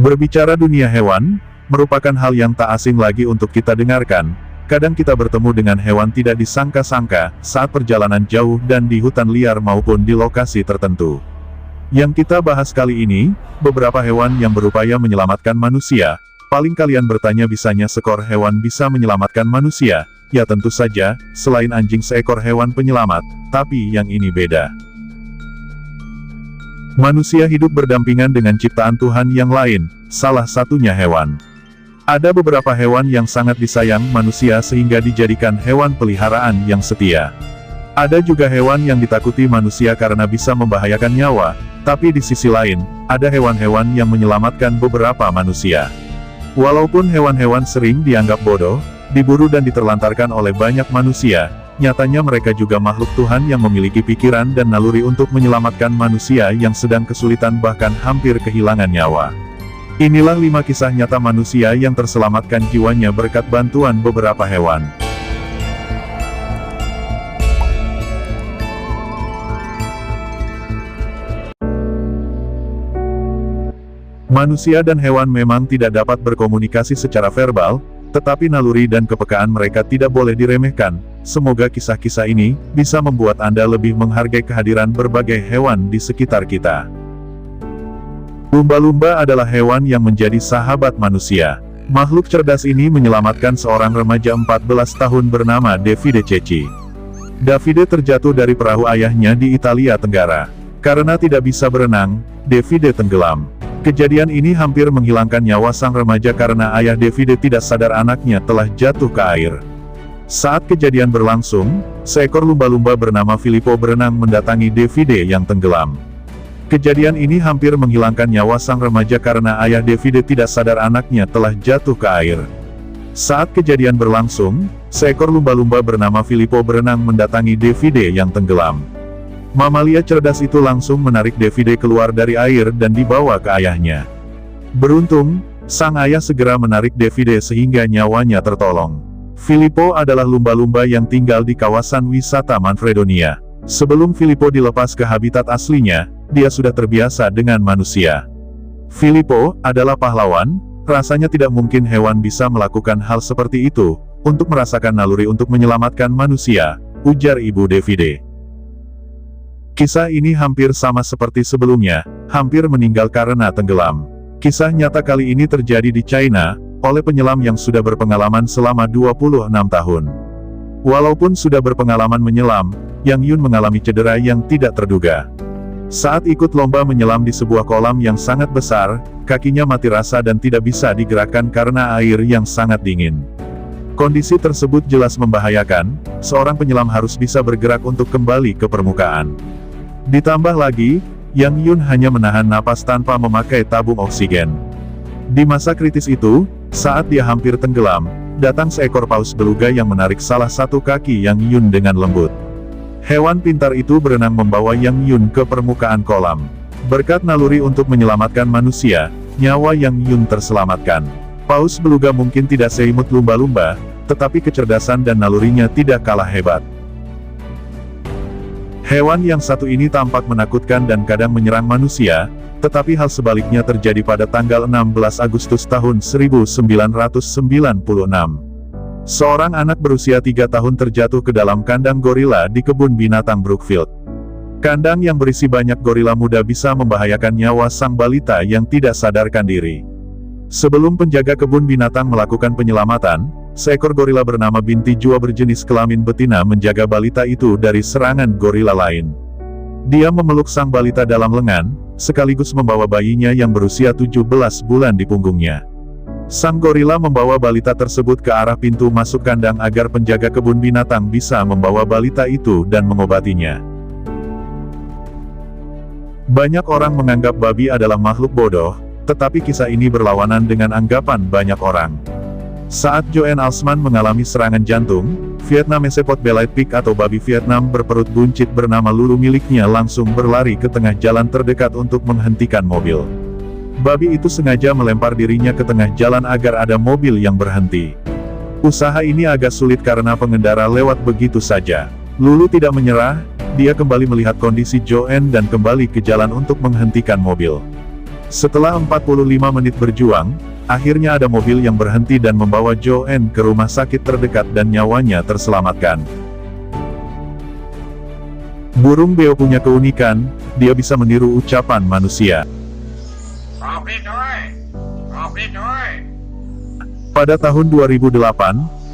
Berbicara dunia hewan, merupakan hal yang tak asing lagi untuk kita dengarkan. Kadang kita bertemu dengan hewan tidak disangka-sangka, saat perjalanan jauh dan di hutan liar maupun di lokasi tertentu. Yang kita bahas kali ini, beberapa hewan yang berupaya menyelamatkan manusia. Paling kalian bertanya bisanya seekor hewan bisa menyelamatkan manusia? Ya tentu saja, selain anjing seekor hewan penyelamat, tapi yang ini beda. Manusia hidup berdampingan dengan ciptaan Tuhan yang lain, salah satunya hewan. Ada beberapa hewan yang sangat disayang manusia sehingga dijadikan hewan peliharaan yang setia. Ada juga hewan yang ditakuti manusia karena bisa membahayakan nyawa, tapi di sisi lain, ada hewan-hewan yang menyelamatkan beberapa manusia. Walaupun hewan-hewan sering dianggap bodoh, diburu dan diterlantarkan oleh banyak manusia, nyatanya mereka juga makhluk Tuhan yang memiliki pikiran dan naluri untuk menyelamatkan manusia yang sedang kesulitan bahkan hampir kehilangan nyawa. Inilah 5 kisah nyata manusia yang terselamatkan jiwanya berkat bantuan beberapa hewan. Manusia dan hewan memang tidak dapat berkomunikasi secara verbal, tetapi naluri dan kepekaan mereka tidak boleh diremehkan. Semoga kisah-kisah ini bisa membuat Anda lebih menghargai kehadiran berbagai hewan di sekitar kita. Lumba-lumba adalah hewan yang menjadi sahabat manusia. Makhluk cerdas ini menyelamatkan seorang remaja 14 tahun bernama Davide Cecchi. Davide terjatuh dari perahu ayahnya di Italia Tenggara. Karena tidak bisa berenang, Davide tenggelam. Kejadian ini hampir menghilangkan nyawa sang remaja karena ayah Davide tidak sadar anaknya telah jatuh ke air. Saat kejadian berlangsung, seekor lumba-lumba bernama Filippo berenang mendatangi Davide yang tenggelam. Kejadian ini hampir menghilangkan nyawa sang remaja karena ayah Davide tidak sadar anaknya telah jatuh ke air. Saat kejadian berlangsung, seekor lumba-lumba bernama Filippo berenang mendatangi Davide yang tenggelam. Mamalia cerdas itu langsung menarik Davide keluar dari air dan dibawa ke ayahnya. Beruntung, sang ayah segera menarik Davide sehingga nyawanya tertolong. Filippo adalah lumba-lumba yang tinggal di kawasan wisata Manfredonia. Sebelum Filippo dilepas ke habitat aslinya, dia sudah terbiasa dengan manusia. Filippo adalah pahlawan, rasanya tidak mungkin hewan bisa melakukan hal seperti itu, untuk merasakan naluri untuk menyelamatkan manusia, ujar ibu Davide. Kisah ini hampir sama seperti sebelumnya, hampir meninggal karena tenggelam. Kisah nyata kali ini terjadi di China, oleh penyelam yang sudah berpengalaman selama 26 tahun. Walaupun sudah berpengalaman menyelam, Yang Yun mengalami cedera yang tidak terduga. Saat ikut lomba menyelam di sebuah kolam yang sangat besar, kakinya mati rasa dan tidak bisa digerakkan karena air yang sangat dingin. Kondisi tersebut jelas membahayakan, seorang penyelam harus bisa bergerak untuk kembali ke permukaan. Ditambah lagi, Yang Yun hanya menahan napas tanpa memakai tabung oksigen. Di masa kritis itu, saat dia hampir tenggelam, datang seekor paus beluga yang menarik salah satu kaki Yang Yun dengan lembut. Hewan pintar itu berenang membawa Yang Yun ke permukaan kolam. Berkat naluri untuk menyelamatkan manusia, nyawa Yang Yun terselamatkan. Paus beluga mungkin tidak seimut lumba-lumba, tetapi kecerdasan dan nalurinya tidak kalah hebat. Hewan yang satu ini tampak menakutkan dan kadang menyerang manusia, tetapi hal sebaliknya terjadi pada tanggal 16 Agustus tahun 1996. Seorang anak berusia 3 tahun terjatuh ke dalam kandang gorila di kebun binatang Brookfield. Kandang yang berisi banyak gorila muda bisa membahayakan nyawa sang balita yang tidak sadarkan diri. Sebelum penjaga kebun binatang melakukan penyelamatan, seekor gorila bernama Binti Jua berjenis kelamin betina menjaga balita itu dari serangan gorila lain. Dia memeluk sang balita dalam lengan, sekaligus membawa bayinya yang berusia 17 bulan di punggungnya. Sang gorila membawa balita tersebut ke arah pintu masuk kandang agar penjaga kebun binatang bisa membawa balita itu dan mengobatinya. Banyak orang menganggap babi adalah makhluk bodoh, tetapi kisah ini berlawanan dengan anggapan banyak orang. Saat Joanne Alsman mengalami serangan jantung, Vietnamese Pot-bellied pig atau babi Vietnam berperut buncit bernama Lulu miliknya langsung berlari ke tengah jalan terdekat untuk menghentikan mobil. Babi itu sengaja melempar dirinya ke tengah jalan agar ada mobil yang berhenti. Usaha ini agak sulit karena pengendara lewat begitu saja. Lulu tidak menyerah, dia kembali melihat kondisi Joanne dan kembali ke jalan untuk menghentikan mobil. Setelah 45 menit berjuang, akhirnya ada mobil yang berhenti dan membawa Joanne ke rumah sakit terdekat dan nyawanya terselamatkan. Burung beo punya keunikan, dia bisa meniru ucapan manusia. Pada tahun 2008,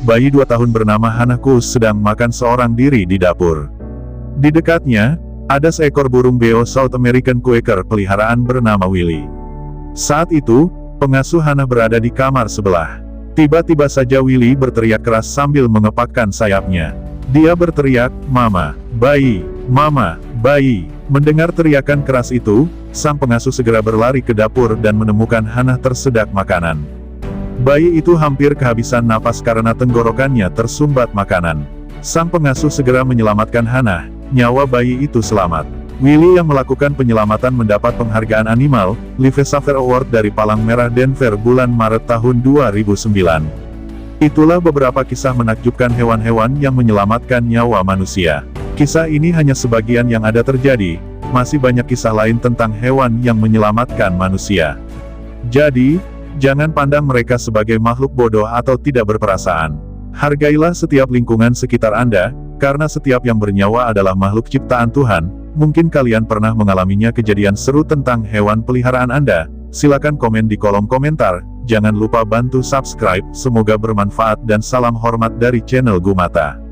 bayi 2 tahun bernama Hanako sedang makan seorang diri di dapur. Di dekatnya, ada seekor burung beo South American Quaker peliharaan bernama Willy. Saat itu, pengasuh Hana berada di kamar sebelah. Tiba-tiba saja Willy berteriak keras sambil mengepakkan sayapnya. Dia berteriak, "Mama, bayi, mama, bayi." Mendengar teriakan keras itu, sang pengasuh segera berlari ke dapur dan menemukan Hana tersedak makanan. Bayi itu hampir kehabisan napas karena tenggorokannya tersumbat makanan. Sang pengasuh segera menyelamatkan Hana, nyawa bayi itu selamat. Willy yang melakukan penyelamatan mendapat penghargaan Animal Life Saver Award dari Palang Merah Denver bulan Maret tahun 2009. Itulah beberapa kisah menakjubkan hewan-hewan yang menyelamatkan nyawa manusia. Kisah ini hanya sebagian yang ada terjadi, masih banyak kisah lain tentang hewan yang menyelamatkan manusia. Jadi, jangan pandang mereka sebagai makhluk bodoh atau tidak berperasaan. Hargailah setiap lingkungan sekitar Anda, karena setiap yang bernyawa adalah makhluk ciptaan Tuhan. Mungkin kalian pernah mengalaminya kejadian seru tentang hewan peliharaan Anda. Silakan komen di kolom komentar. Jangan lupa bantu subscribe, semoga bermanfaat dan salam hormat dari channel Gumata.